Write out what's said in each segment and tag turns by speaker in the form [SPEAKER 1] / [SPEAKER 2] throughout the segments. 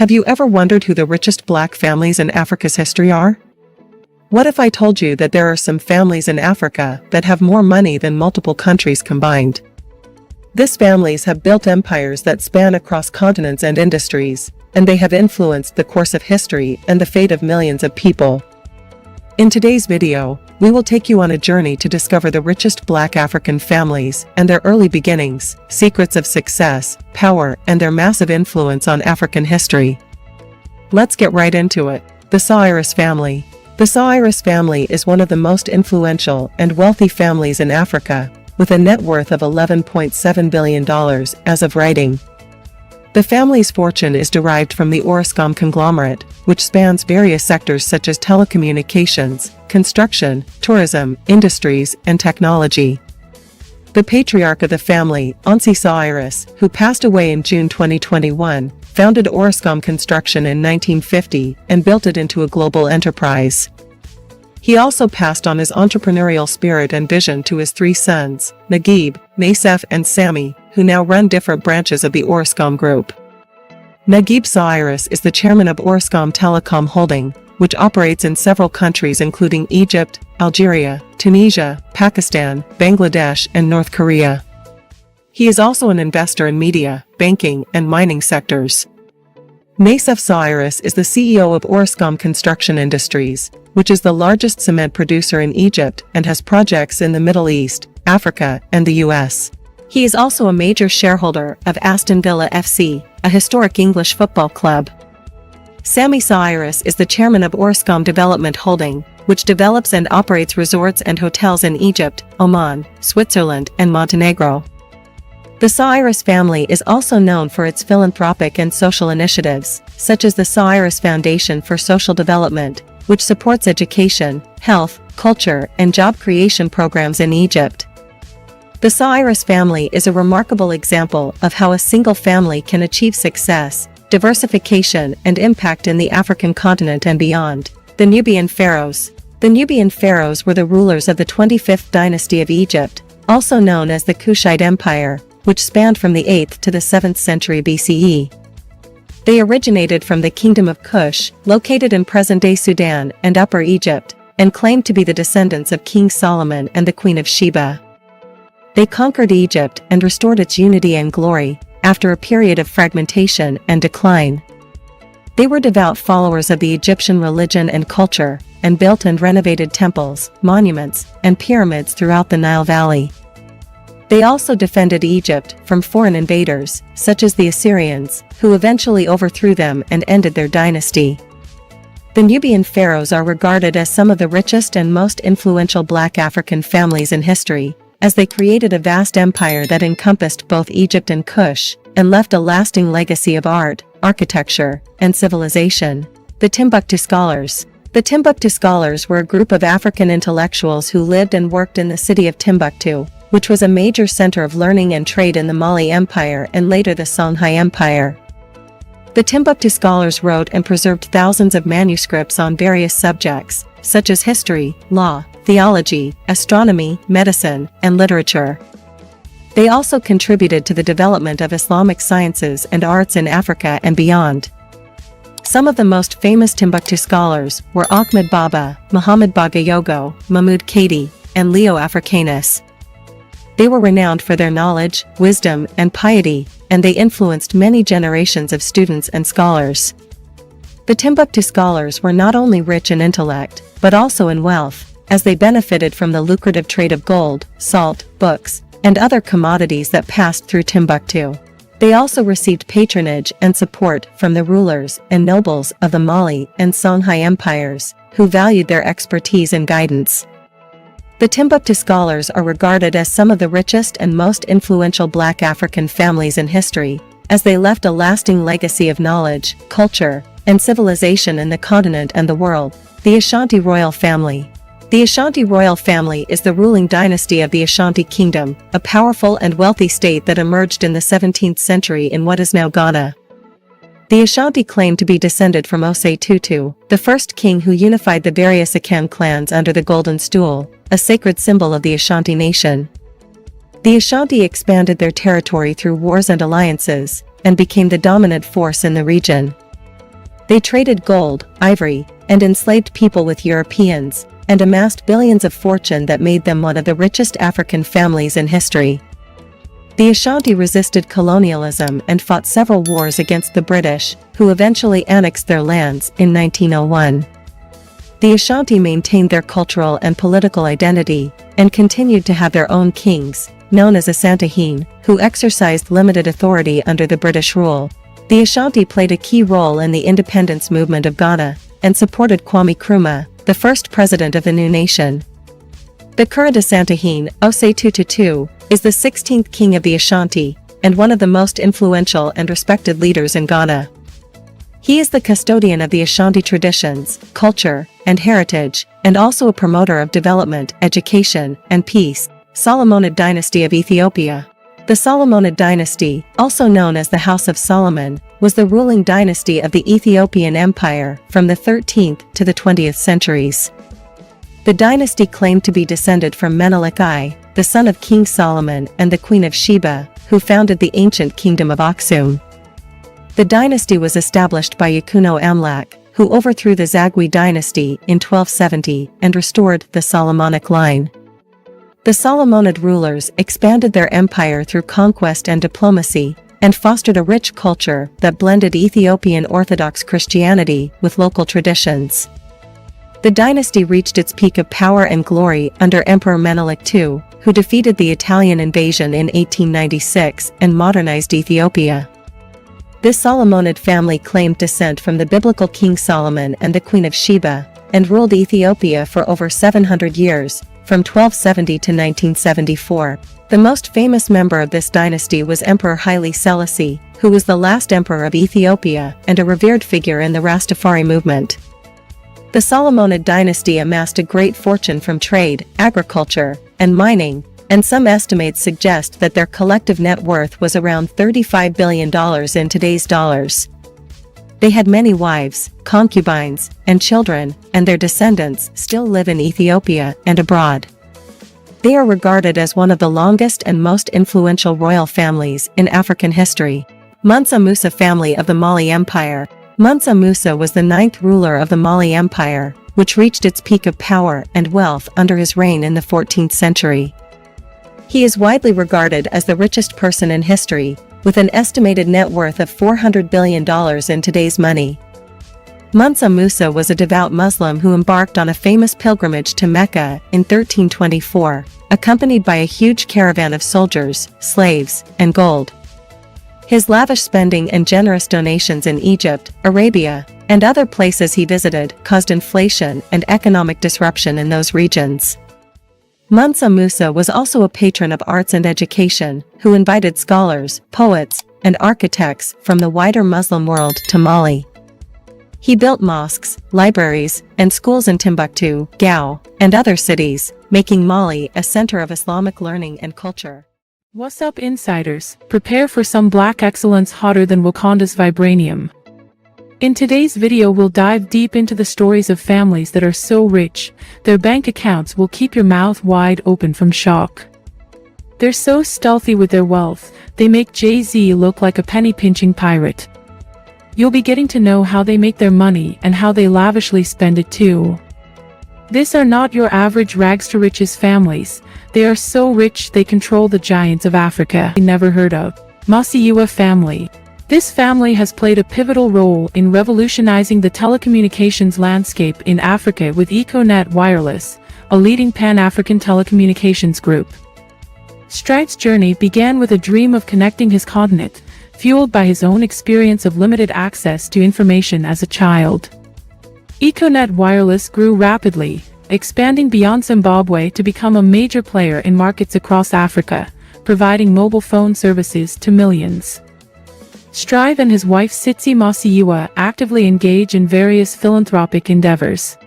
[SPEAKER 1] Have you ever wondered who the richest black families in Africa's history are? What if I told you that there are some families in Africa that have more money than multiple countries combined? These families have built empires that span across continents and industries, and they have influenced the course of history and the fate of millions of people. In today's video, we will take you on a journey to discover the richest black African families and their early beginnings, secrets of success, power, and their massive influence on African history. Let's get right into it. The Sawiris family. The Sawiris family is one of the most influential and wealthy families in Africa, with a net worth of $11.7 billion as of writing. The family's fortune is derived from the Orascom conglomerate, which spans various sectors such as telecommunications, construction, tourism, industries, and technology. The patriarch of the family, Onsi Sawiris, who passed away in June 2021, founded Orascom Construction in 1950 and built it into a global enterprise. He also passed on his entrepreneurial spirit and vision to his three sons, Naguib, Nasef, and Sami, who now run different branches of the Orascom Group. Naguib Sawiris is the chairman of Orascom Telecom Holding, which operates in several countries including Egypt, Algeria, Tunisia, Pakistan, Bangladesh, and North Korea. He is also an investor in media, banking, and mining sectors. Nasef Sawiris is the CEO of Orascom Construction Industries, which is the largest cement producer in Egypt and has projects in the Middle East, Africa, and the US. He is also a major shareholder of Aston Villa FC, a historic English football club. Sami Sawiris is the chairman of Orascom Development Holding, which develops and operates resorts and hotels in Egypt, Oman, Switzerland, and Montenegro. The Sawiris family is also known for its philanthropic and social initiatives, such as the Sawiris Foundation for Social Development, which supports education, health, culture, and job creation programs in Egypt. The Sawiris family is a remarkable example of how a single family can achieve success, diversification, and impact in the African continent and beyond. The Nubian pharaohs. The Nubian pharaohs were the rulers of the 25th dynasty of Egypt, also known as the Kushite Empire, which spanned from the 8th to the 7th century BCE. They originated from the Kingdom of Kush, located in present-day Sudan and Upper Egypt, and claimed to be the descendants of King Solomon and the Queen of Sheba. They conquered Egypt and restored its unity and glory, after a period of fragmentation and decline. They were devout followers of the Egyptian religion and culture, and built and renovated temples, monuments, and pyramids throughout the Nile Valley. They also defended Egypt from foreign invaders, such as the Assyrians, who eventually overthrew them and ended their dynasty. The Nubian pharaohs are regarded as some of the richest and most influential black African families in history, as they created a vast empire that encompassed both Egypt and Kush, and left a lasting legacy of art, architecture, and civilization. The Timbuktu scholars. The Timbuktu scholars were a group of African intellectuals who lived and worked in the city of Timbuktu, which was a major center of learning and trade in the Mali Empire and later the Songhai Empire. The Timbuktu scholars wrote and preserved thousands of manuscripts on various subjects, such as history, law, theology, astronomy, medicine, and literature. They also contributed to the development of Islamic sciences and arts in Africa and beyond. Some of the most famous Timbuktu scholars were Ahmed Baba, Muhammad Bagayogo, Mahmud Kadi, and Leo Africanus. They were renowned for their knowledge, wisdom, and piety, and they influenced many generations of students and scholars. The Timbuktu scholars were not only rich in intellect, but also in wealth, as they benefited from the lucrative trade of gold, salt, books, and other commodities that passed through Timbuktu. They also received patronage and support from the rulers and nobles of the Mali and Songhai empires, who valued their expertise and guidance. The Timbuktu scholars are regarded as some of the richest and most influential black African families in history, as they left a lasting legacy of knowledge, culture, and civilization in the continent and the world. The Ashanti royal family. The Ashanti royal family is the ruling dynasty of the Ashanti Kingdom, a powerful and wealthy state that emerged in the 17th century in what is now Ghana. The Ashanti claim to be descended from Ose Tutu, the first king who unified the various Akan clans under the Golden Stool, a sacred symbol of the Ashanti nation. The Ashanti expanded their territory through wars and alliances, and became the dominant force in the region. They traded gold, ivory, and enslaved people with Europeans, and amassed billions of fortune that made them one of the richest African families in history. The Ashanti resisted colonialism and fought several wars against the British, who eventually annexed their lands in 1901. The Ashanti maintained their cultural and political identity, and continued to have their own kings, known as Asantehene, who exercised limited authority under the British rule. The Ashanti played a key role in the independence movement of Ghana, and supported Kwame Nkrumah, the first president of the new nation. The current Asantehene, Osei Tututu, is the 16th king of the Ashanti, and one of the most influential and respected leaders in Ghana. He is the custodian of the Ashanti traditions, culture, and heritage, and also a promoter of development, education, and peace. Solomonic Dynasty of Ethiopia. The Solomonic Dynasty, also known as the House of Solomon, was the ruling dynasty of the Ethiopian Empire from the 13th to the 20th centuries. The dynasty claimed to be descended from Menelik I, the son of King Solomon and the Queen of Sheba, who founded the ancient kingdom of Aksum. The dynasty was established by Yakuno Amlak, who overthrew the Zagwe dynasty in 1270 and restored the Solomonic line. The Solomonid rulers expanded their empire through conquest and diplomacy, and fostered a rich culture that blended Ethiopian Orthodox Christianity with local traditions. The dynasty reached its peak of power and glory under Emperor Menelik II, who defeated the Italian invasion in 1896 and modernized Ethiopia. This Solomonid family claimed descent from the biblical King Solomon and the Queen of Sheba, and ruled Ethiopia for over 700 years, from 1270 to 1974. The most famous member of this dynasty was Emperor Haile Selassie, who was the last emperor of Ethiopia and a revered figure in the Rastafari movement. The Solomonid dynasty amassed a great fortune from trade, agriculture, and mining, and some estimates suggest that their collective net worth was around $35 billion in today's dollars. They had many wives, concubines, and children, and their descendants still live in Ethiopia and abroad. They are regarded as one of the longest and most influential royal families in African history. Mansa Musa family of the Mali Empire. Mansa Musa was the 9th ruler of the Mali Empire, which reached its peak of power and wealth under his reign in the 14th century. He is widely regarded as the richest person in history, with an estimated net worth of $400 billion in today's money. Mansa Musa was a devout Muslim who embarked on a famous pilgrimage to Mecca in 1324, accompanied by a huge caravan of soldiers, slaves, and gold. His lavish spending and generous donations in Egypt, Arabia, and other places he visited caused inflation and economic disruption in those regions. Mansa Musa was also a patron of arts and education, who invited scholars, poets, and architects from the wider Muslim world to Mali. He built mosques, libraries, and schools in Timbuktu, Gao, and other cities, making Mali a center of Islamic learning and culture.
[SPEAKER 2] What's up, insiders? Prepare for some black excellence hotter than Wakanda's vibranium. In today's video we'll dive deep into the stories of families that are so rich, their bank accounts will keep your mouth wide open from shock. They're so stealthy with their wealth, they make Jay-Z look like a penny-pinching pirate. You'll be getting to know how they make their money and how they lavishly spend it too. These are not your average rags-to-riches families, they are so rich they control the giants of Africa. Never heard of Masiyiwa family. This family has played a pivotal role in revolutionizing the telecommunications landscape in Africa with Econet Wireless, a leading Pan-African telecommunications group. Strive's journey began with a dream of connecting his continent, fueled by his own experience of limited access to information as a child. Econet Wireless grew rapidly, expanding beyond Zimbabwe to become a major player in markets across Africa, providing mobile phone services to millions. Strive and his wife Strive Masiyiwa actively engage in various philanthropic endeavors.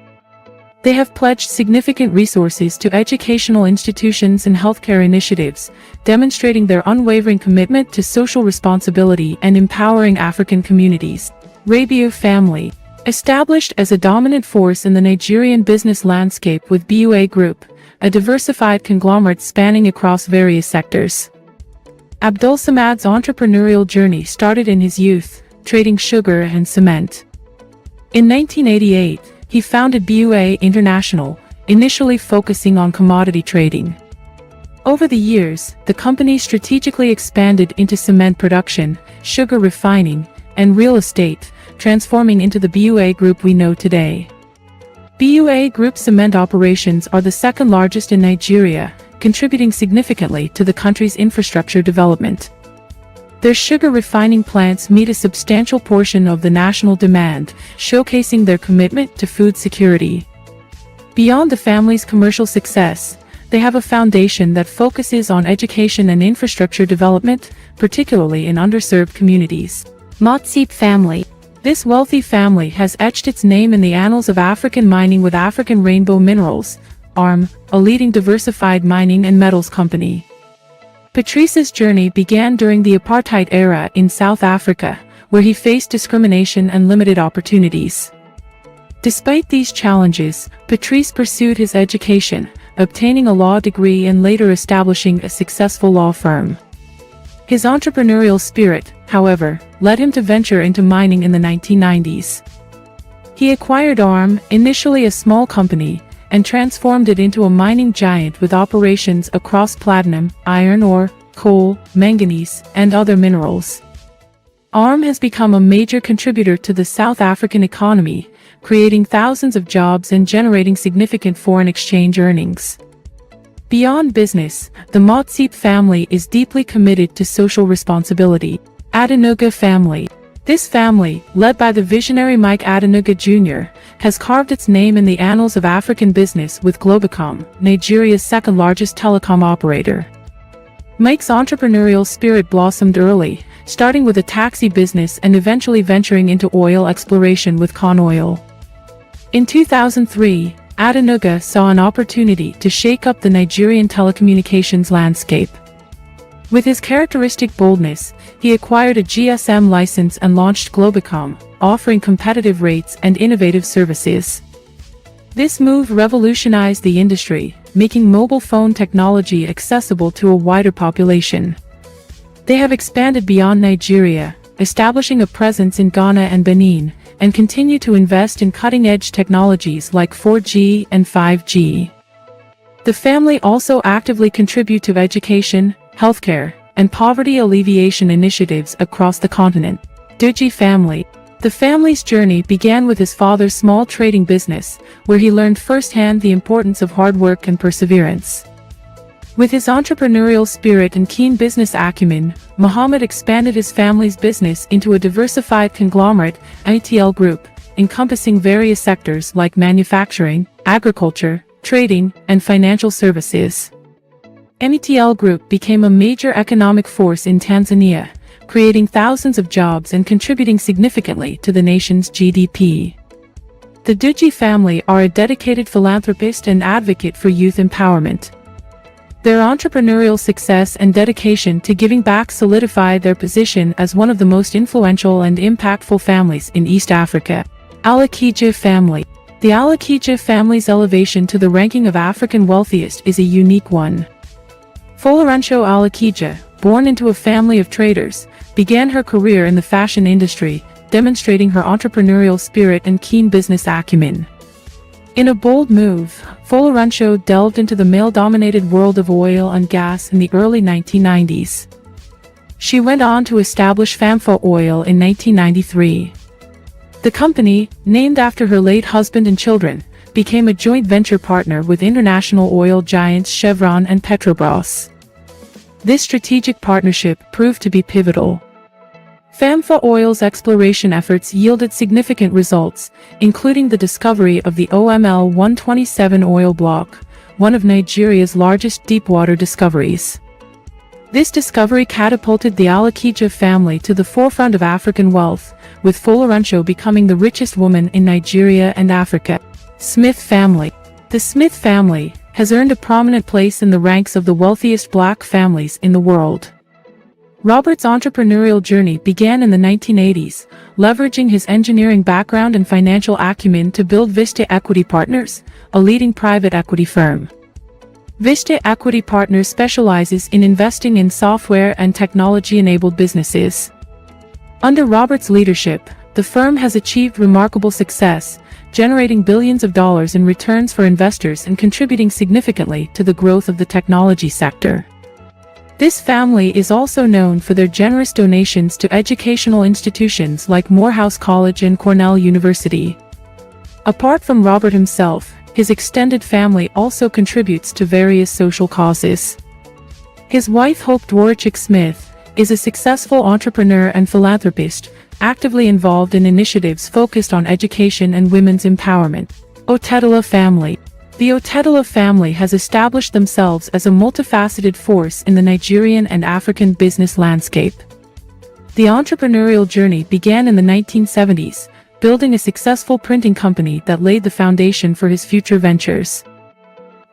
[SPEAKER 2] They have pledged significant resources to educational institutions and healthcare initiatives, demonstrating their unwavering commitment to social responsibility and empowering African communities. Rabiu family. Established as a dominant force in the Nigerian business landscape with BUA Group, a diversified conglomerate spanning across various sectors. Abdulsamad's entrepreneurial journey started in his youth, trading sugar and cement. In 1988, he founded BUA International, initially focusing on commodity trading. Over the years, the company strategically expanded into cement production, sugar refining, and real estate, transforming into the BUA Group we know today. BUA Group cement operations are the second largest in Nigeria, contributing significantly to the country's infrastructure development. Their sugar refining plants meet a substantial portion of the national demand, showcasing their commitment to food security. Beyond the family's commercial success, they have a foundation that focuses on education and infrastructure development, particularly in underserved communities.
[SPEAKER 3] Motsepe family.
[SPEAKER 2] This wealthy family has etched its name in the annals of African mining with African Rainbow Minerals, ARM, a leading diversified mining and metals company. Patrice's journey began during the apartheid era in South Africa, where he faced discrimination and limited opportunities. Despite these challenges, Patrice pursued his education, obtaining a law degree and later establishing a successful law firm. His entrepreneurial spirit, however, led him to venture into mining in the 1990s. He acquired ARM, initially a small company, and transformed it into a mining giant with operations across platinum, iron ore, coal, manganese, and other minerals. ARM has become a major contributor to the South African economy, creating thousands of jobs and generating significant foreign exchange earnings. Beyond business, the Motsepe family is deeply committed to social responsibility. Adenuga family. This family, led by the visionary Mike Adenuga Jr., has carved its name in the annals of African business with Globacom, Nigeria's second-largest telecom operator. Mike's entrepreneurial spirit blossomed early, starting with a taxi business and eventually venturing into oil exploration with Con Oil. In 2003, Adenuga saw an opportunity to shake up the Nigerian telecommunications landscape. With his characteristic boldness, he acquired a GSM license and launched Globacom, offering competitive rates and innovative services. This move revolutionized the industry, making mobile phone technology accessible to a wider population. They have expanded beyond Nigeria, establishing a presence in Ghana and Benin, and continue to invest in cutting-edge technologies like 4G and 5G. The family also actively contribute to education, healthcare, and poverty alleviation initiatives across the continent. Dewji family. The family's journey began with his father's small trading business, where he learned firsthand the importance of hard work and perseverance. With his entrepreneurial spirit and keen business acumen, Muhammad expanded his family's business into a diversified conglomerate, METL Group, encompassing various sectors like manufacturing, agriculture, trading, and financial services. METL Group became a major economic force in Tanzania, creating thousands of jobs and contributing significantly to the nation's GDP. The Dewji family are a dedicated philanthropist and advocate for youth empowerment. Their entrepreneurial success and dedication to giving back solidify their position as one of the most influential and impactful families in East Africa. Alakija family. The Alakija family's elevation to the ranking of African wealthiest is a unique one. Folorunsho Alakija, born into a family of traders, began her career in the fashion industry, demonstrating her entrepreneurial spirit and keen business acumen. In a bold move, Folorunsho delved into the male-dominated world of oil and gas in the early 1990s. She went on to establish Famfa Oil in 1993. The company, named after her late husband and children, became a joint venture partner with international oil giants Chevron and Petrobras. This strategic partnership proved to be pivotal. Famfa Oil's exploration efforts yielded significant results, including the discovery of the OML 127 oil block, one of Nigeria's largest deepwater discoveries. This discovery catapulted the Alakija family to the forefront of African wealth, with Folorunsho becoming the richest woman in Nigeria and Africa. Smith family. The Smith family has earned a prominent place in the ranks of the wealthiest black families in the world. Robert's entrepreneurial journey began in the 1980s, leveraging his engineering background and financial acumen to build Vista Equity Partners, a leading private equity firm. Vista Equity Partners specializes in investing in software and technology-enabled businesses. Under Robert's leadership, the firm has achieved remarkable success, generating billions of dollars in returns for investors and contributing significantly to the growth of the technology sector. This family is also known for their generous donations to educational institutions like Morehouse College and Cornell University. Apart from Robert himself, his extended family also contributes to various social causes. His wife Hope Dworchik Smith is a successful entrepreneur and philanthropist, actively involved in initiatives focused on education and women's empowerment. Otedola family. The Otedola family has established themselves as a multifaceted force in the Nigerian and African business landscape. The entrepreneurial journey began in the 1970s, building a successful printing company that laid the foundation for his future ventures.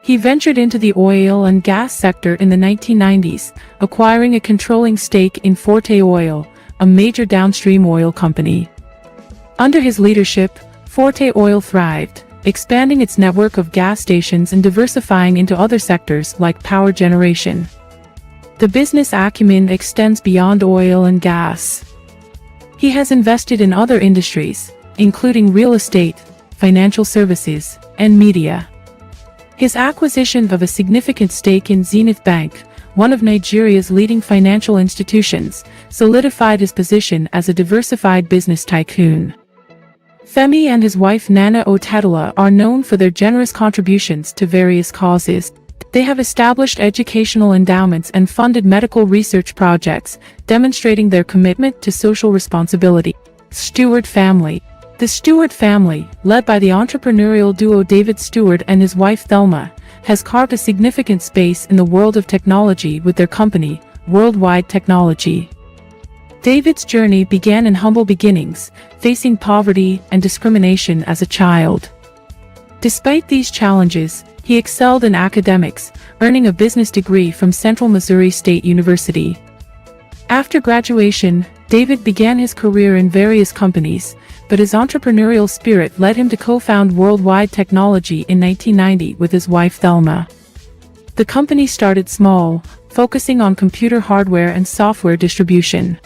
[SPEAKER 2] He ventured into the oil and gas sector in the 1990s, acquiring a controlling stake in Forte Oil, a major downstream oil company. Under his leadership, Forte Oil thrived, expanding its network of gas stations and diversifying into other sectors like power generation. The business acumen extends beyond oil and gas. He has invested in other industries, including real estate, financial services, and media. His acquisition of a significant stake in Zenith Bank, one of Nigeria's leading financial institutions, solidified his position as a diversified business tycoon. Femi and his wife Nana Otedola are known for their generous contributions to various causes. They have established educational endowments and funded medical research projects, demonstrating their commitment to social responsibility. Stewart family. The Stewart family, led by the entrepreneurial duo David Stewart and his wife Thelma, has carved a significant space in the world of technology with their company, Worldwide Technology. David's journey began in humble beginnings, facing poverty and discrimination as a child. Despite these challenges, he excelled in academics, earning a business degree from Central Missouri State University. After graduation, David began his career in various companies, but his entrepreneurial spirit led him to co-found Worldwide Technology in 1990 with his wife Thelma. The company started small, focusing on computer hardware and software distribution.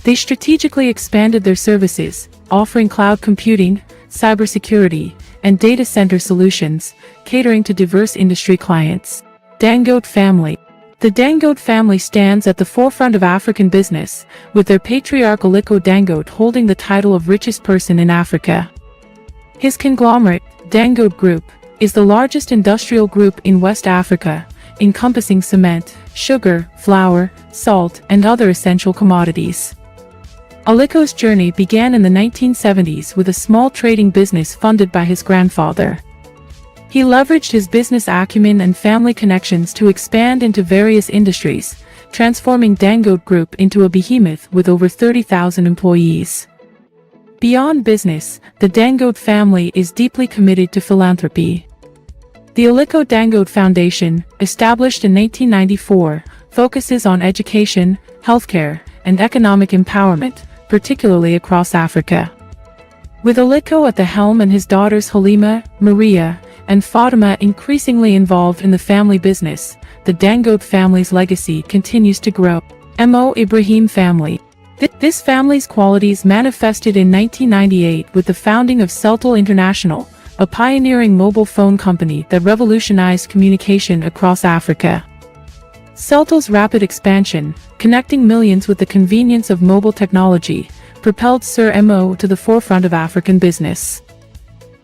[SPEAKER 2] They strategically expanded their services, offering cloud computing, cybersecurity, and data center solutions, catering to diverse industry clients. Dangote family. The Dangote family stands at the forefront of African business, with their patriarch Aliko Dangote holding the title of richest person in Africa. His conglomerate, Dangote Group, is the largest industrial group in West Africa, encompassing cement, sugar, flour, salt, and other essential commodities. Aliko's journey began in the 1970s with a small trading business funded by his grandfather. He leveraged his business acumen and family connections to expand into various industries, transforming Dangote Group into a behemoth with over 30,000 employees. Beyond business, the Dangote family is deeply committed to philanthropy. The Aliko Dangote Foundation, established in 1894, focuses on education, healthcare, and economic empowerment, particularly across Africa. With Aliko at the helm and his daughters Halima, Maria, and Fatima increasingly involved in the family business, the Dangote family's legacy continues to grow. Mo Ibrahim family. This family's qualities manifested in 1998 with the founding of Celtel International, a pioneering mobile phone company that revolutionized communication across Africa. Celtel's rapid expansion, connecting millions with the convenience of mobile technology, propelled Sir Mo to the forefront of African business.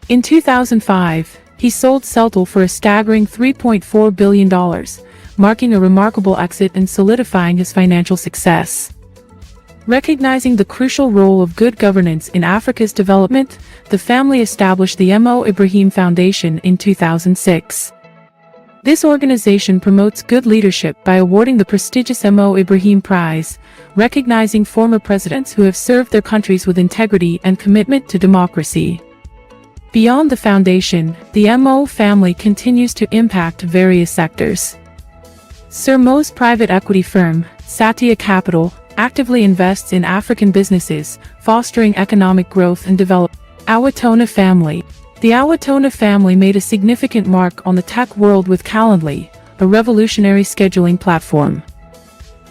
[SPEAKER 2] In 2005, he sold Celtel for a staggering $3.4 billion, marking a remarkable exit and solidifying his financial success. Recognizing the crucial role of good governance in Africa's development, the family established the Mo Ibrahim Foundation in 2006. This organization promotes good leadership by awarding the prestigious Mo Ibrahim Prize, recognizing former presidents who have served their countries with integrity and commitment to democracy. Beyond the foundation, the Mo family continues to impact various sectors. Sir Mo's private equity firm, Satya Capital, actively invests in African businesses, fostering economic growth and development. Atona family. The Atona family made a significant mark on the tech world with Calendly, a revolutionary scheduling platform.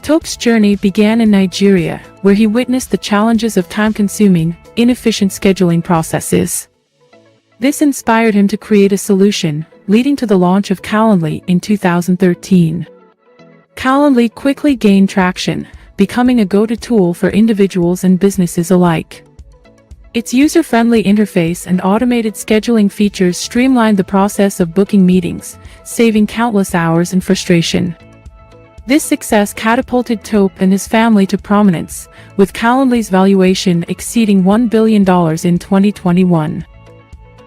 [SPEAKER 2] Tope's journey began in Nigeria, where he witnessed the challenges of time-consuming, inefficient scheduling processes. This inspired him to create a solution, leading to the launch of Calendly in 2013. Calendly quickly gained traction, becoming a go-to tool for individuals and businesses alike. Its user-friendly interface and automated scheduling features streamlined the process of booking meetings, saving countless hours and frustration. This success catapulted Tope and his family to prominence, with Calendly's valuation exceeding $1 billion in 2021.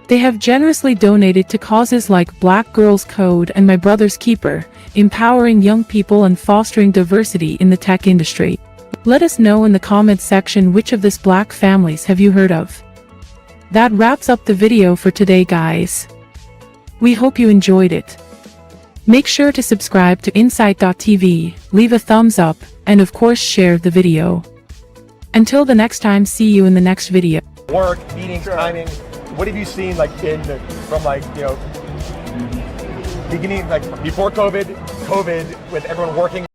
[SPEAKER 2] They have generously donated to causes like Black Girls Code and My Brother's Keeper, empowering young people and fostering diversity in the tech industry. Let us know in the comments section which of these Black families have you heard of. That wraps up the video for today, guys. We hope you enjoyed it. Make sure to subscribe to Insight.tv, leave a thumbs up, and of course share the video. Until the next time, see you in the next video.
[SPEAKER 3] Work, meetings, timing. What have you seen from beginning, like before COVID with everyone working